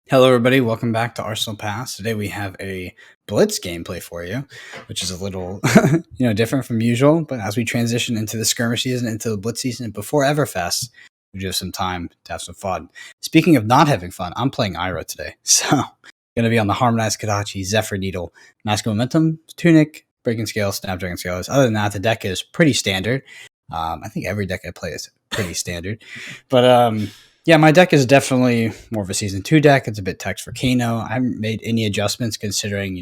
Hello, everybody. Welcome back to Arsenal Pass. Today we have a Blitz gameplay for you, which is a little, different from usual. But as we transition into the Skirmish season, into the Blitz season, before Everfest, we do have some time to have some fun. Speaking of not having fun, I'm playing Ira today, so going to be on the Harmonized Kadachi, Zephyr Needle, Mask of Momentum, Tunic, Breaking Scale, Snapdragon Scales. Other than that, the deck is pretty standard. I think every deck I play is pretty standard, but yeah, my deck is definitely more of a Season 2 deck. It's a bit text for Kano. I haven't made any adjustments considering,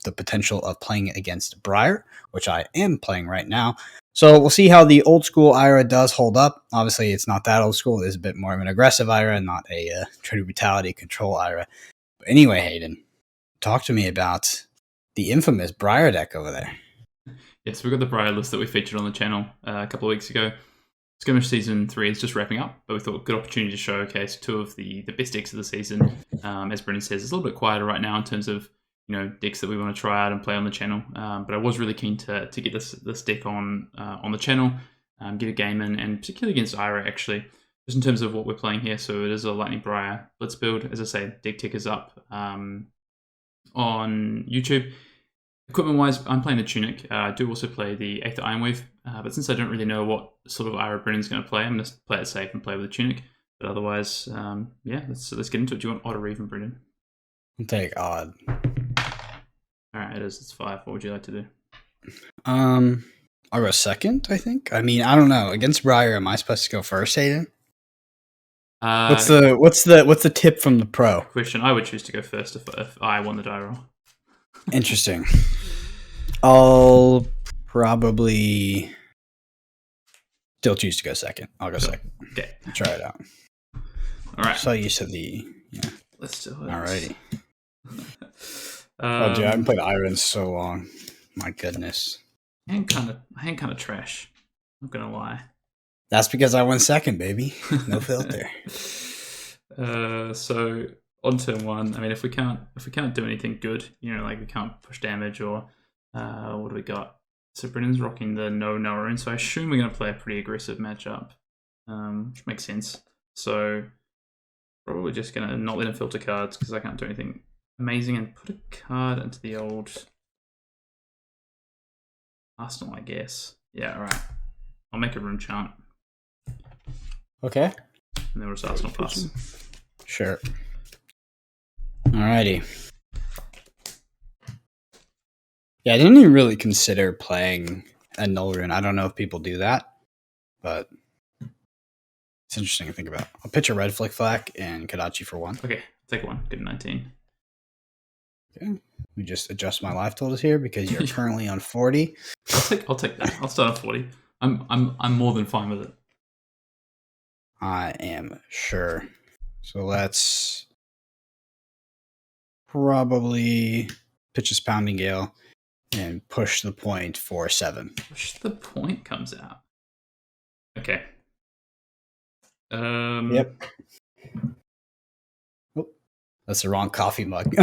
the potential of playing it against Briar, which I am playing right now. So we'll see how the old school Ira does hold up. Obviously, it's not that old school. It is a bit more of an aggressive Ira, not a true brutality control Ira. But anyway, Hayden, talk to me about the infamous Briar deck over there. Yes, we've got the Briar list that we featured on the channel a couple of weeks ago. Skirmish Season 3 is just wrapping up, but we thought a good opportunity to showcase two of the best decks of the season. As Brendan says, it's a little bit quieter right now in terms of decks that we want to try out and play on the channel. But I was really keen to get this deck on the channel, get a game in, and particularly against Ira actually, just in terms of what we're playing here. So it is a Lightning Briar Blitz build. As I say, deck tech is up on YouTube. Equipment-wise, I'm playing the Tunic. I do also play the Aether Ironwave, but since I don't really know what sort of Ira Brennan's going to play, I'm going to play it safe and play with the Tunic. But otherwise, let's get into it. Do you want Odd or Even, Brendan? I'll take Odd. Alright, it's 5. What would you like to do? I'll go second, I think. I mean, I don't know. Against Briar, am I supposed to go first, Hayden? What's the tip from the pro? Question. I would choose to go first if I won the die roll. Interesting. I'll probably still choose to go second. I'll go second. Okay. Try it out. All right. So you said Let's do it. Alrighty. Oh, dude, I haven't played Ira in so long. My goodness. I ain't kind of trash. I'm not gonna lie. That's because I went second, baby. No filter. So on turn 1, I mean, if we can't do anything good, like we can't push damage or what do we got? So Brennan's rocking the no Noarune, so I assume we're going to play a pretty aggressive matchup, which makes sense. So probably just going to not let him filter cards because I can't do anything amazing and put a card into the old Arsenal, I guess. Yeah, all right. I'll make a room chant. Okay. And then we'll just Arsenal plus. Sure. Alrighty. Yeah, I didn't even really consider playing a null rune. I don't know if people do that, but it's interesting to think about. I'll pitch a red Flick Flack and Kadachi for 1. Okay, take 1. Good 19. Okay. We just adjust my life totals here because you're currently on 40. I'll take that. I'll start on 40. I'm more than fine with it. I am sure. So let's probably pitch a Pounding Gale and push the point for 7. Push the point comes out. Okay. Yep. Oh, that's the wrong coffee mug.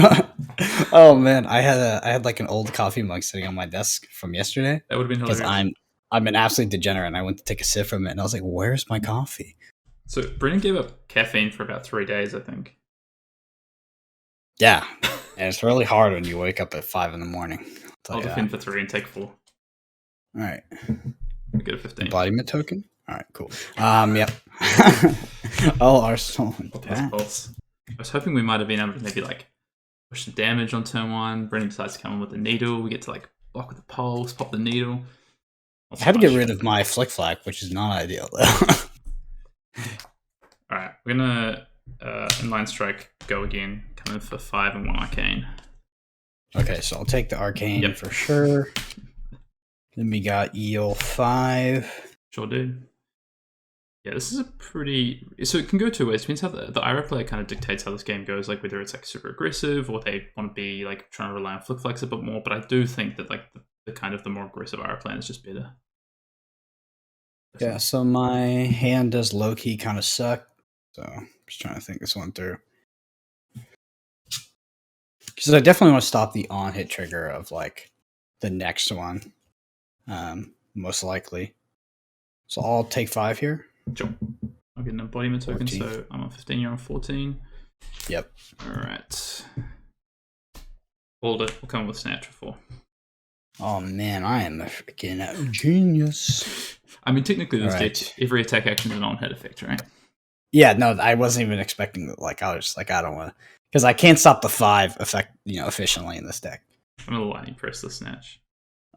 Oh man, I had like an old coffee mug sitting on my desk from yesterday. That would have been hilarious. Because I'm an absolute degenerate and I went to take a sip from it and I was like, where's my coffee? So Brennan gave up caffeine for about 3 days, I think. Yeah. And it's really hard when you wake up at 5 in the morning. I'll defend for 3 and take 4. All right. We get a 15. Embodiment token? All right, cool. Yep. Oh, Arsenal. Pulse. I was hoping we might have been able to maybe like push some damage on turn 1. Brennan decides to come in with the needle. We get to like block with the pulse, pop the needle. I had to get rid of my Flick Flack, which is not ideal though. Alright, we're gonna inline strike go again, come in for 5 and 1 arcane. Okay, so I'll take the arcane for sure. Then we got Eel 5. Sure do. Yeah, this is a pretty... So it can go 2 ways. It depends how the Ira player kind of dictates how this game goes, like whether it's like super aggressive or they want to be like trying to rely on Flick Flags a bit more, but I do think that like the kind of the more aggressive Ira plan is just better. Yeah, so my hand does low-key kind of suck. So I'm just trying to think this one through. Because I definitely want to stop the on-hit trigger of like the next one. Most likely. So I'll take 5 here. Sure. I'll get an embodiment token, 14. so I'm on 15, you're on 14. Yep. Alright. Hold it. We'll come with Snatch for 4. Oh man, I am a freaking genius. I mean, technically, this Alright. deck, every attack action is a non-hit effect, right? Yeah, no, I wasn't even expecting that. Like, I was just like, I don't want to, because I can't stop the 5 effect, efficiently in this deck. I'm gonna lightning press the Snatch.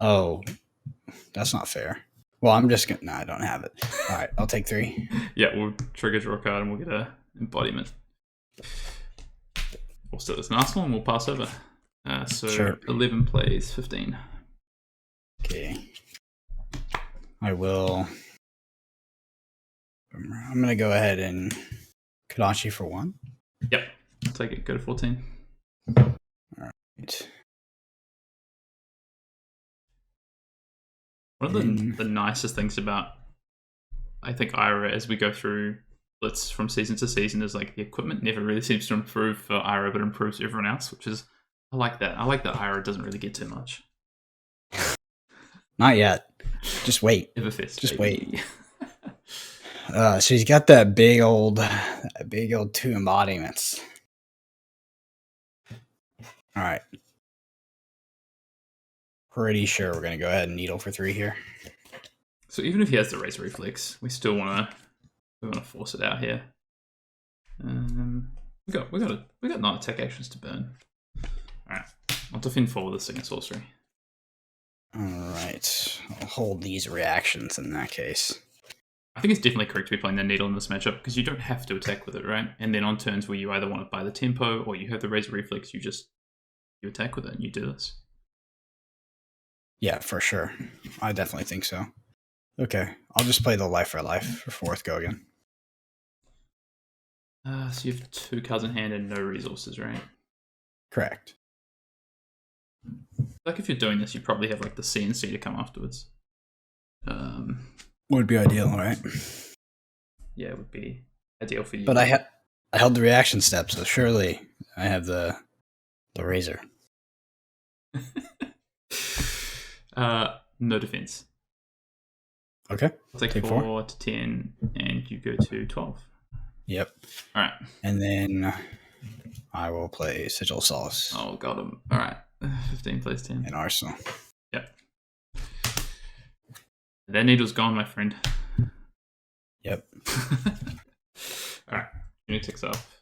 Oh, that's not fair. Well, I'm just gonna. No, I don't have it. All right, I'll take 3. Yeah, we'll trigger draw a card and we'll get a embodiment. We'll start this nice one and we'll pass over. So Sure. 11 plays 15. Okay. I will. I'm gonna go ahead and Kadachi for 1. Yep, I'll take it. Go to 14. All right. One of the nicest things about, I think, Ira as we go through Blitz from season to season is like the equipment never really seems to improve for Ira, but improves for everyone else, which is, I like that. I like that Ira doesn't really get too much. Not yet. Just wait. Everfest, Just baby. wait. So he's got that big old 2 embodiments. All right. Pretty sure we're gonna go ahead and needle for 3 here. So even if he has the Razor Reflex, we still wanna force it out here. We got 9 attack actions to burn. Alright. I'll defend 4 with a Singer Sorcery. Alright. I'll hold these reactions in that case. I think it's definitely correct to be playing the Needle in this matchup because you don't have to attack with it, right? And then on turns where you either want to buy the tempo or you have the Razor Reflex, you attack with it and you do this. Yeah, for sure. I definitely think so. Okay. I'll just play the Life for Life for 4th go again. So you have 2 cards in hand and no resources, right? Correct. Like if you're doing this, you probably have like the CNC to come afterwards. Would be ideal, right? Yeah, it would be ideal for you. But I held the reaction step, so surely I have the razor. No defense. Okay. I'll take 4 to 10, and you go to 12. Yep. All right. And then I will play Sigil of Solace. Oh, got him. All right. 15 plays 10. And Arsenal. Yep. That needle's gone, my friend. Yep. All right. Unit ticks off.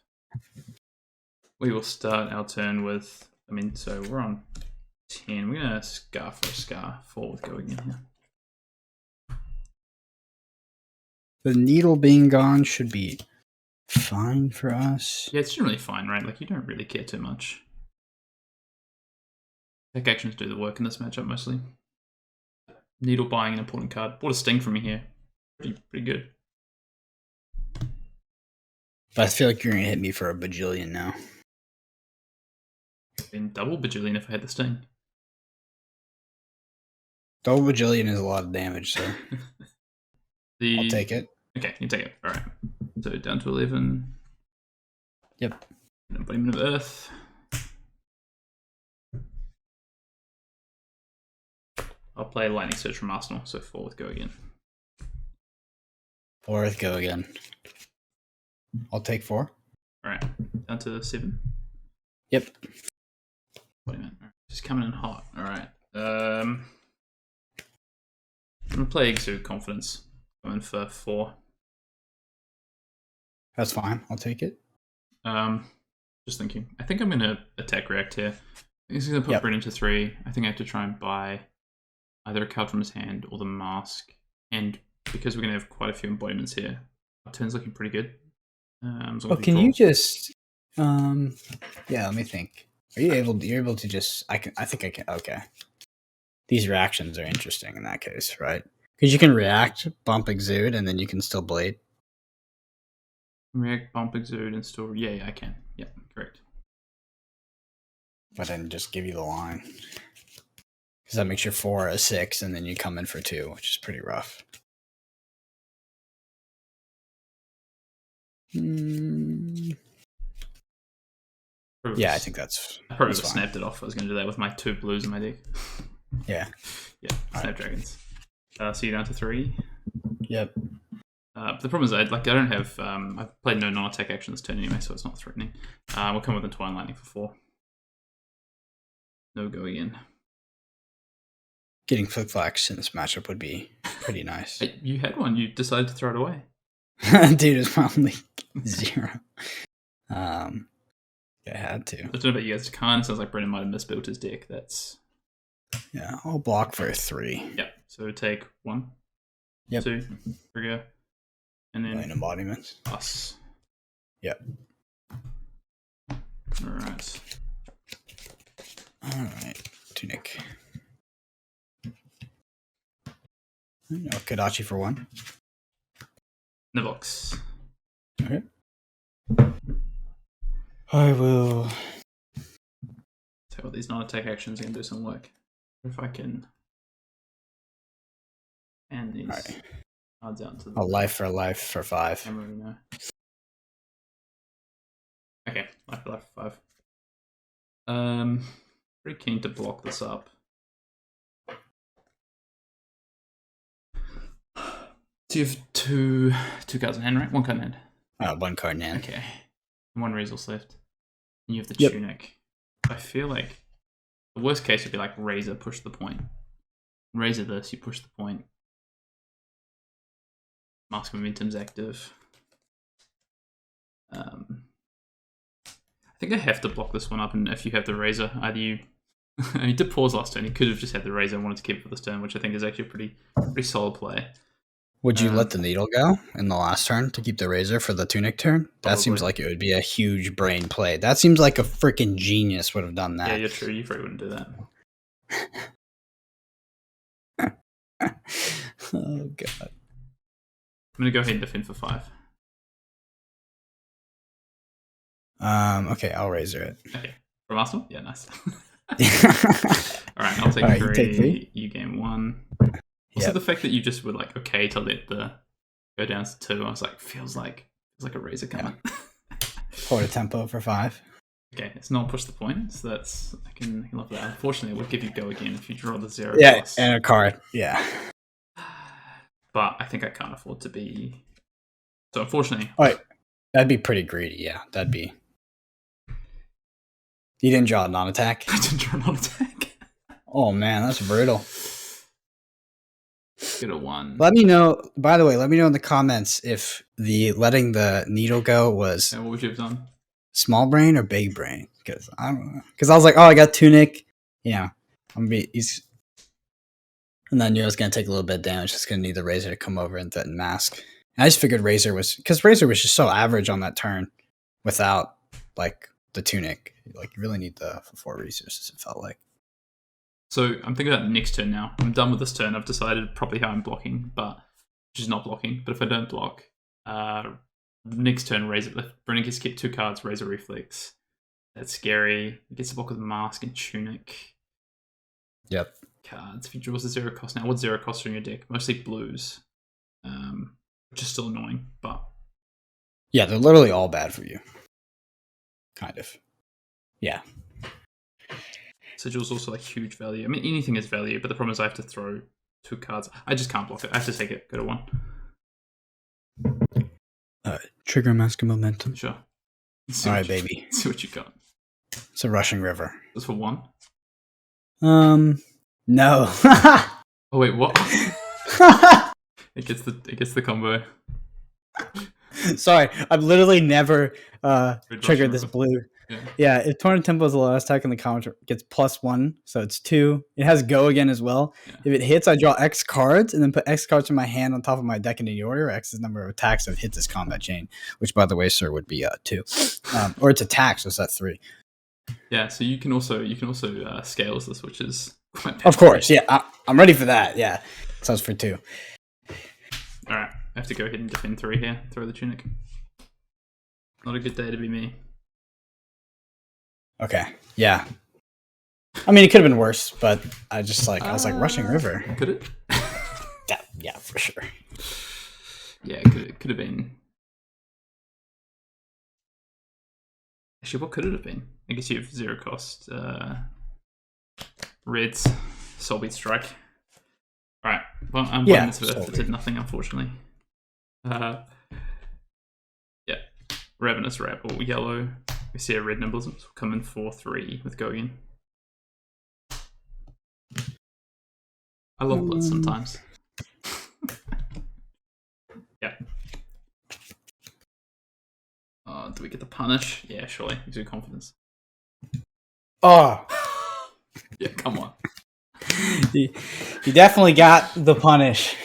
We will start our turn with, so we're on 10. We're going to Scar for a Scar. 4 with go again here. The needle being gone should be fine for us. Yeah, it's generally fine, right? Like, you don't really care too much. Attack actions do the work in this matchup mostly. Needle buying an important card. Bought a Sting from me here. Pretty good. But I feel like you're going to hit me for a bajillion now. Been double bajillion if I had the Sting. Double bajillion is a lot of damage, so I'll take it. Okay, you take it. All right. So down to 11. Yep. Embodiment of Earth. I'll play Lightning Surge from Arsenal, so 4 with go again. 4 with go again. I'll take 4. All right. Down to 7. Yep. Wait a minute. Just coming in hot. All right. I'm going to play Exude Confidence. Going for 4. That's fine. I'll take it. Just thinking. I think I'm going to attack react here. I think he's going to put Brent into 3. I think I have to try and buy either a card from his hand or the mask. And because we're going to have quite a few embodiments here, our turn's looking pretty good. Can you just... yeah, let me think. You're able to just... I think I can... Okay. These reactions are interesting in that case, right? Because you can react, bump, exude, and then you can still blade. React, bump, exude, and still... Yeah, I can. Yeah, correct. But then just give you the line. Because that makes your 4 a 6, and then you come in for 2, which is pretty rough. Yeah, I think that's... I probably would have snapped it off. I was going to do that with my 2 blues in my deck. Yeah. Yeah, Snapdragons. So you're down to 3. Yep. But the problem is I don't have I've played no non-attack action this turn anyway, so it's not threatening. We'll come with a Twine Lightning for 4. No go again. Getting Flick-Flax in this matchup would be pretty nice. Hey, you had one. You decided to throw it away. Dude, it's probably 0. I had to. I don't know about you guys. It kind of sounds like Brendan might have misbuilt his deck. That's... Yeah, I'll block for a 3. Yep. So take 1, Yep. 2, trigger, and then Line embodiments. plus. Yep. Alright. Alright, Tunic. No, Kodachi for 1. In the box. Okay. I will... Take all these non-attack actions and do some work. If I can... And these cards out into the... A life for 5. I already know. Okay, life for 5. Pretty keen to block this up. So you have two cards in hand, right? 1 card in hand. 1 card in hand. Okay. 1 resource left. And you have the Yep. Tunic. I feel like the worst case would be like Razor, push the point. Razor this, you push the point. Mask Momentum's active. I think I have to block this one up, and if you have the Razor, either you... he did pause last turn, he could have just had the Razor and wanted to keep it for this turn, which I think is actually a pretty solid play. Would you let the needle go in the last turn to keep the razor for the Tunic turn? That Probably. Seems like it would be a huge brain play. That seems like a freaking genius would have done that. Yeah, you're true. You probably wouldn't do that. Oh, God. I'm going to go ahead and defend for 5. Okay, I'll razor it. Okay. From Arsenal? Yeah, nice. Alright, I'll take 3. You take 3? You gain 1. Also, the fact that you just were like, okay, to let the go down to 2, I was like, feels like a razor coming. Quarter tempo for 5. Okay, it's not push the point, so that's I can love that. Unfortunately, it would give you go again if you draw the 0. Yeah, plus. and a card. Yeah. But I think I can't afford to be. So unfortunately, that'd be pretty greedy. Yeah, that'd be. You didn't draw a non-attack. I didn't draw a non-attack. Oh man, that's brutal. Get a 1. Let me know. By the way, let me know in the comments if the letting the needle go was What would you have done? small brain or big brain? Because I don't know. Because I was like, oh, I got Tunic. Yeah, he's. And then I knew I was gonna take a little bit of damage. Just gonna need the Razor to come over and threaten Mask. And I just figured Razor was just so average on that turn, without like the Tunic. Like you really need the 4 resources. It felt like. So I'm thinking about next turn now. I'm done with this turn. I've decided probably how I'm blocking, which is not blocking. But if I don't block, next turn, Razor. Brennan gets to keep 2 cards, Razor Reflex. That's scary. He gets to block with Mask and Tunic. Yep. Cards. If he draws a 0 cost now, what 0 costs are in your deck? Mostly blues, which is still annoying. But yeah, they're literally all bad for you. Kind of. Yeah. Sigil's also like huge value. I mean, anything is value, but the problem is I have to throw 2 cards. I just can't block it. I have to take it. Go to 1. Trigger Mask of Momentum. Sure. All right, baby. See what you got. It's a rushing river. That's for 1. No. Oh wait, what? It gets the combo. Sorry, I've literally never triggered this blue. Yeah, if Torrent Tempo is the last attack in the counter, it gets +1, so it's 2. It has go again as well. Yeah. If it hits, I draw X cards and then put X cards in my hand on top of my deck in any order. X is the number of attacks that hit this combat chain, which, by the way, sir, would be 2. Or it's attack, so it's at 3. Yeah, so you can also scale this, which is quite of course. Yeah, I'm ready for that. Yeah, so it's for 2. All right, I have to go ahead and defend 3 here. Throw the Tunic. Not a good day to be me. Okay. Yeah. I mean, it could have been worse, but I was like rushing river. Could it? yeah, for sure. Yeah, it could have been. Actually, what could it have been? I guess you have 0 cost. Reds, Soulbeat Strike. All right. Well, I'm playing this for nothing, unfortunately. Yeah. Ravenous Rabble, yellow. We see a red Nimblism, so we'll come in 4-3 with Gogan. I love Blitz sometimes. Yeah. Do we get the punish? Yeah, surely. Exude confidence. Oh, Yeah, come on. you definitely got the punish.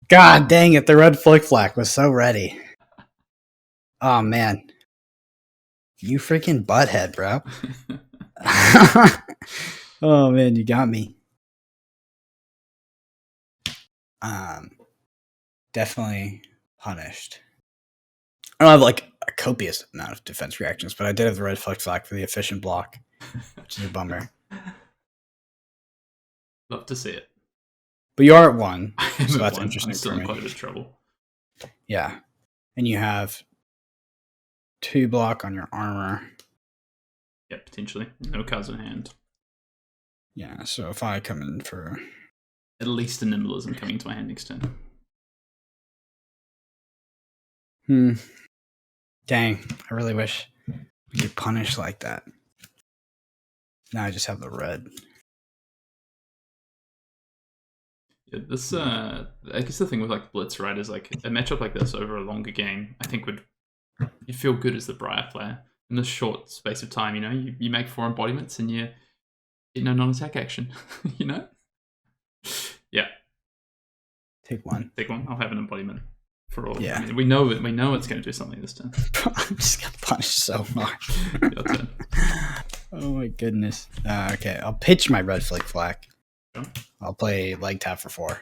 God dang it, the red flick flack was so ready. Oh man, you freaking butthead, bro. Oh man, you got me. Definitely punished. I don't have like a copious amount of defense reactions, but I did have the red flick flack for the efficient block, which is a bummer. Love to see it. But you are at 1, so so that's one. interesting I'm still for in me. quite a bit of trouble. Yeah, and you have 2 block on your armor. Yeah, potentially. No cards in hand. Yeah, so if I come in for at least a Nimblism coming to my hand next turn. Dang, I really wish we could punish like that. Now I just have the red. Yeah, this I guess the thing with like Blitz, right, is like a matchup like this over a longer game, I think you'd feel good as the Briar player. In this short space of time, you make 4 embodiments and you get no non-attack action, Yeah. Take 1. Take 1. I'll have an embodiment for all. Yeah. I mean, we know it's going to do something this turn. I'm just gonna punish so much. Your turn. Oh my goodness. Okay, I'll pitch my red flick flack. Sure. I'll play leg tap for 4.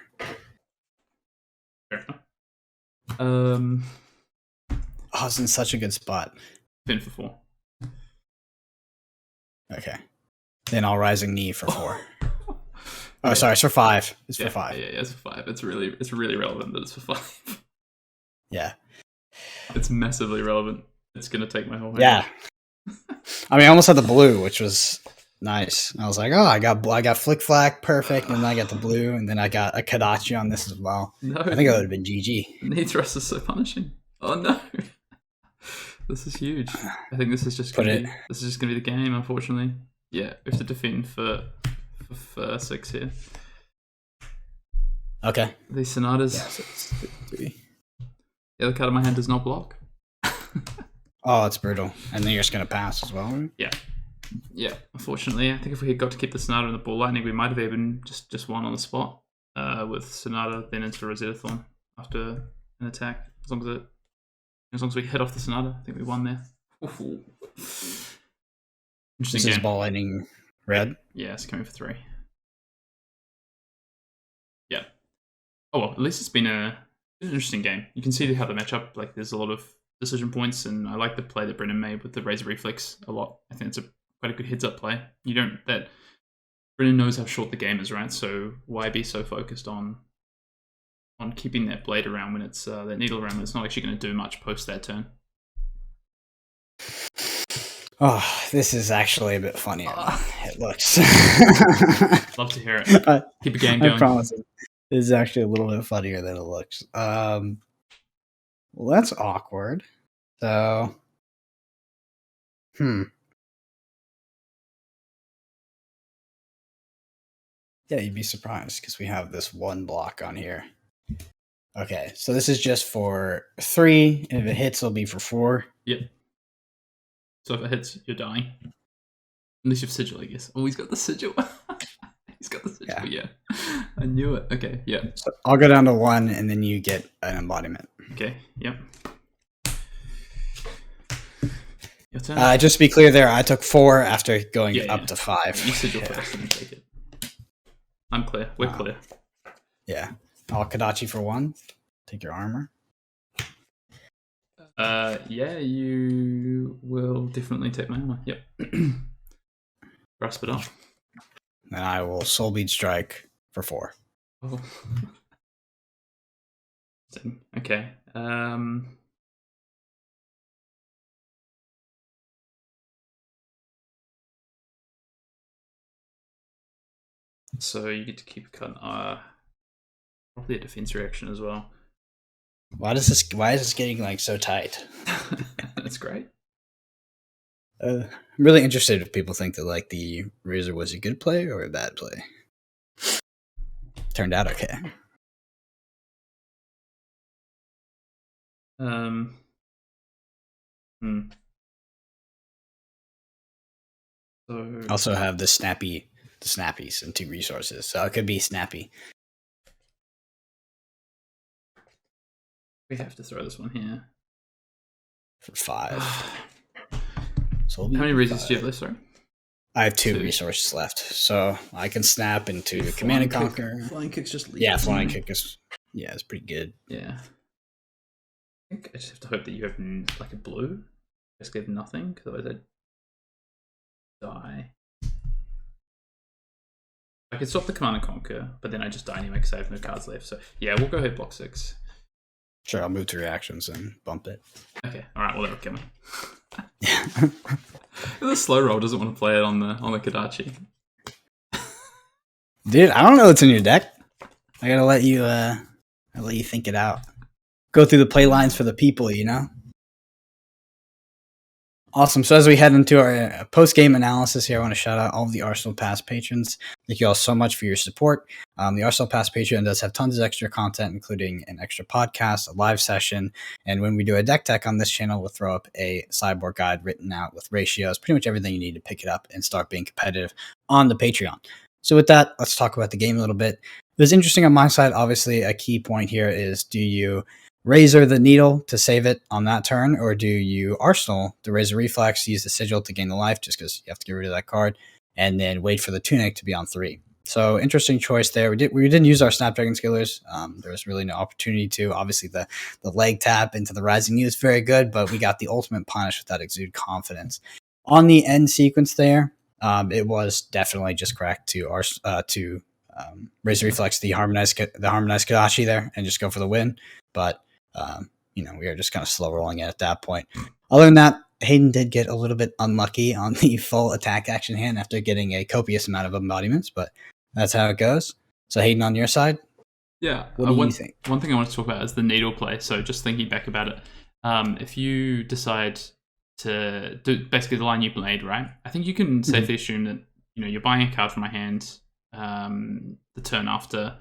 Fair enough. Oh, it's in such a good spot. Pin for 4. Okay. Then I'll rising knee for 4. Oh, Yeah. sorry, it's for 5. It's Yeah, for 5. Yeah, it's for 5. It's really relevant that it's for 5. Yeah. It's massively relevant. It's gonna take my whole hand. Yeah. I mean, I almost had the blue, which was nice. I was like, oh, I got flick flack, perfect, and then I got the blue, and then I got a Kadachi on this as well. No, I think it would have been GG. Knee thrust is so punishing. Oh no. This is huge. I think this is just gonna be the game, unfortunately. Yeah, we have to defend for 6 here. Okay. These Sonatas. Yeah, so it's 3. The other card in my hand does not block. Oh, it's brutal. And then you're just going to pass as well? Right? Yeah. Unfortunately, I think if we had got to keep the Sonata and the Ball Lightning, we might have even just won on the spot with Sonata, then into Rosetta Thorn after an attack. As long as we hit off the Sonata, I think we won there. Ooh. Interesting This game. is Ball Lightning red? Yeah, it's coming for 3. Yeah. Oh, well, at least it's been an interesting game. You can see how the matchup, like, there's a lot of decision points, and I like the play that Brennan made with the Razor Reflex a lot. I think it's quite a good heads-up play. Brennan knows how short the game is, right? So why be so focused on keeping that blade around when it's that needle around when it's not actually going to do much post that turn? Oh, this is actually a bit funnier than it looks. Love to hear it. Keep a game going. I promise it. This is actually a little bit funnier than it looks. Well, that's awkward. So, yeah, you'd be surprised because we have this 1 block on here. Okay, so this is just for 3. If it hits, it'll be for 4. Yep. So if it hits, you're dying. Unless you have Sigil, I guess. Oh, he's got the Sigil. He's got the Sigil, yeah. I knew it. Okay, yeah. So I'll go down to 1, and then you get an embodiment. Okay, yep. Your turn. Just to be clear there, I took 4 after going up to 5. You Sigil first and take it. I'm clear. We're clear. Yeah. I'll Kadachi for 1. Take your armor. Yeah, you will definitely take my armor. Yep. Grasp it up. And I will Soul Bead Strike for 4. Oh. Okay. So you get to keep a card. Probably a defense reaction as well. Why is this getting like so tight? That's great. I'm really interested if people think that like the Razor was a good play or a bad play. Turned out okay. Hmm. So Also have the snappies and 2 resources, so it could be snappy. we have to throw this one here. For 5. So How many reasons do you have left? Sorry. I have 2 2. resources left, so I can snap into Your Command and flying Conquer. Flying kick's just lethal. Yeah, flying kick is it's pretty good. Yeah. I think I just have to hope that you have like a blue. Just give nothing, because otherwise I'd die. I could stop the Command and Conquer, but then I just die anyway because I have no cards left. So yeah, we'll go ahead block 6. Sure, I'll move to reactions and bump it. Okay, all right. Well, that'll kill me. Yeah. The slow roll doesn't want to play it on the Kodachi. Dude, I don't know what's in your deck. I gotta let you think it out. Go through the play lines for the people, you know? Awesome. So as we head into our post-game analysis here, I want to shout out all of the Arsenal Pass patrons. Thank you all so much for your support. The Arsenal Pass Patreon does have tons of extra content, including an extra podcast, a live session, and when we do a deck tech on this channel, we'll throw up a sideboard guide written out with ratios, pretty much everything you need to pick it up and start being competitive on the Patreon. So with that, let's talk about the game a little bit. It was interesting on my side. Obviously, a key point here is, do you Razor the Needle to save it on that turn, or do you Arsenal the Razor Reflex, use the Sigil to gain the life just because you have to get rid of that card, and then wait for the Tunic to be on 3? So interesting choice there. We didn't use our Snapdragon Skillers. There was really no opportunity to. Obviously, the leg tap into the Rising Youth is very good, but we got the ultimate punish with that Exude Confidence. On the end sequence there, it was definitely just correct to Razor Reflex the harmonized Kodachi there and just go for the win. But we are just kind of slow rolling it at that point. Other than that, Hayden did get a little bit unlucky on the full attack action hand after getting a copious amount of embodiments, but that's how it goes. So Hayden, on your side, yeah, what do you think? One thing I want to talk about is the needle play. So just thinking back about it, if you decide to do basically the line you played, right? I think you can safely assume that you're buying a card from my hand the turn after,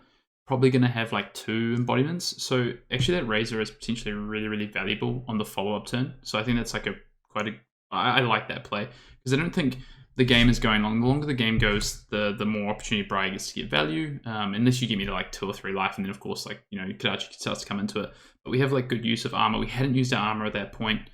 probably going to have like 2 embodiments. So actually that Razor is potentially really, really valuable on the follow-up turn. So I think that's like I like that play, because I don't think the game is going long. The longer the game goes, the more opportunity Briar gets to get value. Unless you give me like 2 or 3 life, and then of course Kodachi starts to come into it. But we have like good use of armor. We hadn't used our armor at that point.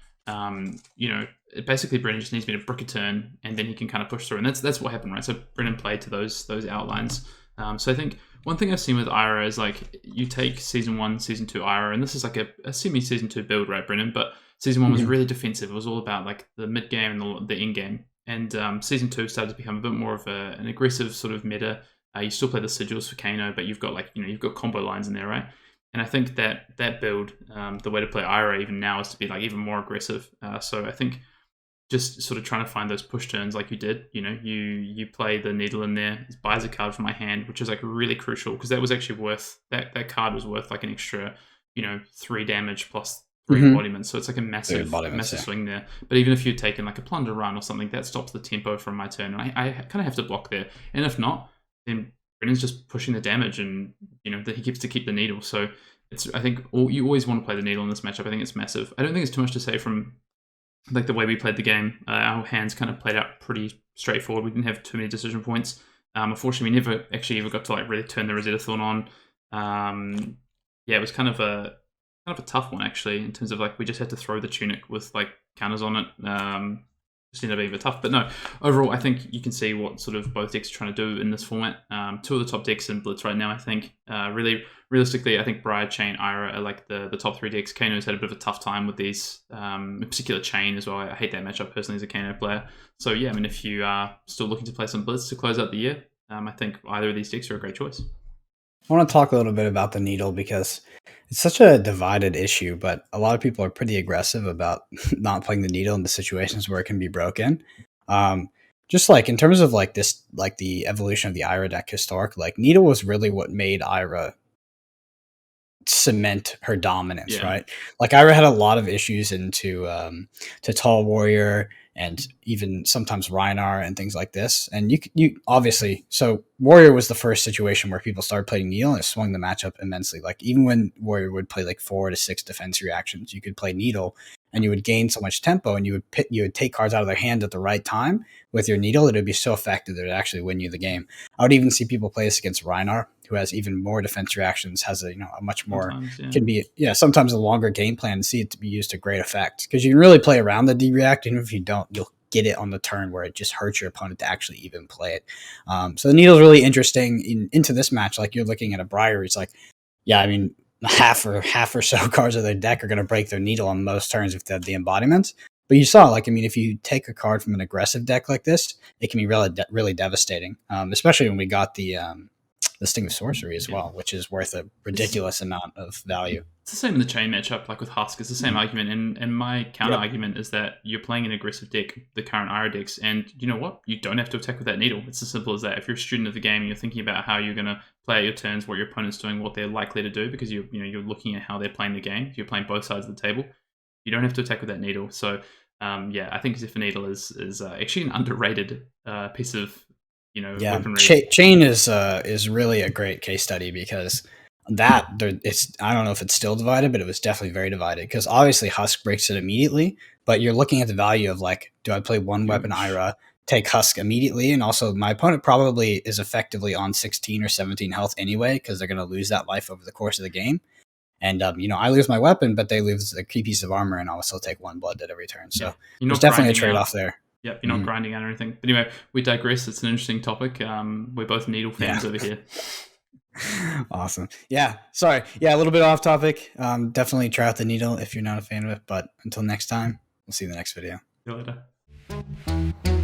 Basically Brennan just needs me to brick a turn, and then he can kind of push through, and that's what happened, right? So Brennan played to those outlines. So I think one thing I've seen with Ira is like you take season 1, season 2 Ira, and this is like a semi-season 2 build, right, Brennan? But season 1 was really defensive. It was all about like the mid game and the in game. And season 2 started to become a bit more of an aggressive sort of meta. You still play the sigils for Kano, but you've got you've got combo lines in there, right? And I think that build, the way to play Ira even now is to be like even more aggressive. So I think just sort of trying to find those push turns like you did. You play the needle in there, it buys a card from my hand, which is like really crucial, because that was actually worth that card was worth like an extra 3 damage plus 3 embodiments. So it's like a massive swing there. But even if you'd taken like a plunder run or something, that stops the tempo from my turn, and I kind of have to block there. And if not, then Brennan's just pushing the damage, and that he gets to keep the needle. So I think you always want to play the needle in this matchup. I think it's massive. I don't think it's too much to say from like the way we played the game. Our hands kind of played out pretty straightforward. We didn't have too many decision points. Unfortunately, we never actually ever got to like really turn the Rosetta Thorn on. It was kind of a tough one actually, in terms of like we just had to throw the Tunic with like counters on it. Just ended up being a bit tough. But no, overall, I think you can see what sort of both decks are trying to do in this format. 2 of the top decks in Blitz right now, I think. Really, realistically, I think Briar, Chain, Ira are like the top 3 decks. Kano's had a bit of a tough time with these, in particular Chain as well. I hate that matchup personally as a Kano player. So yeah, I mean, if you are still looking to play some Blitz to close out the year, I think either of these decks are a great choice. I want to talk a little bit about the needle, because it's such a divided issue, but a lot of people are pretty aggressive about not playing the needle in the situations where it can be broken. Just like in terms of like this, like the evolution of the Ira deck historic, like needle was really what made Ira cement her dominance, Yeah. right? Like Ira had a lot of issues into to Tall Warrior and even sometimes Reinar and things like this. And you obviously, so Warrior was the first situation where people started playing Needle, and it swung the matchup immensely. Like even when Warrior would play like 4 to 6 defense reactions, you could play Needle and you would gain so much tempo, and you would take cards out of their hand at the right time with your Needle that it would be so effective that it would actually win you the game. I would even see people play this against Reinar, who has even more defense reactions, has a a much more can be sometimes a longer game plan, and see it to be used to great effect, because you can really play around the D react, and if you don't, you'll get it on the turn where it just hurts your opponent to actually even play it. So the Needle's really interesting into this match. Like you're looking at a Briar, it's like, yeah, I mean, half or so cards of their deck are going to break their Needle on most turns if they have the embodiments. But you saw, like, I mean, if you take a card from an aggressive deck like this, it can be really devastating, especially when we got the Sting of Sorcery as well, which is worth a ridiculous amount of value. It's the same in the chain matchup, like with Husk. It's the same argument, and my counter argument is that you're playing an aggressive deck, the current Ira decks, and you know what? You don't have to attack with that Needle. It's as simple as that. If you're a student of the game, you're thinking about how you're going to play out your turns, what your opponent's doing, what they're likely to do, because you're looking at how they're playing the game. You're playing both sides of the table. You don't have to attack with that Needle. So I think Zephyr Needle is actually an underrated piece of weaponry. Chain is really a great case study, because it's, I don't know if it's still divided, but it was definitely very divided, because obviously Husk breaks it immediately, but you're looking at the value of, like, do I play one weapon Ira, take Husk immediately, and also my opponent probably is effectively on 16 or 17 health anyway, because they're going to lose that life over the course of the game. And I lose my weapon, but they lose a key piece of armor, and I'll still take 1 blood at every turn. So there's definitely a trade-off there. Yep, you're not grinding out or anything. But anyway, we digress. It's an interesting topic. We're both Needle fans over here. Awesome. Yeah, sorry. Yeah, a little bit off topic. Definitely try out the Needle if you're not a fan of it. But until next time, we'll see you in the next video. See you later.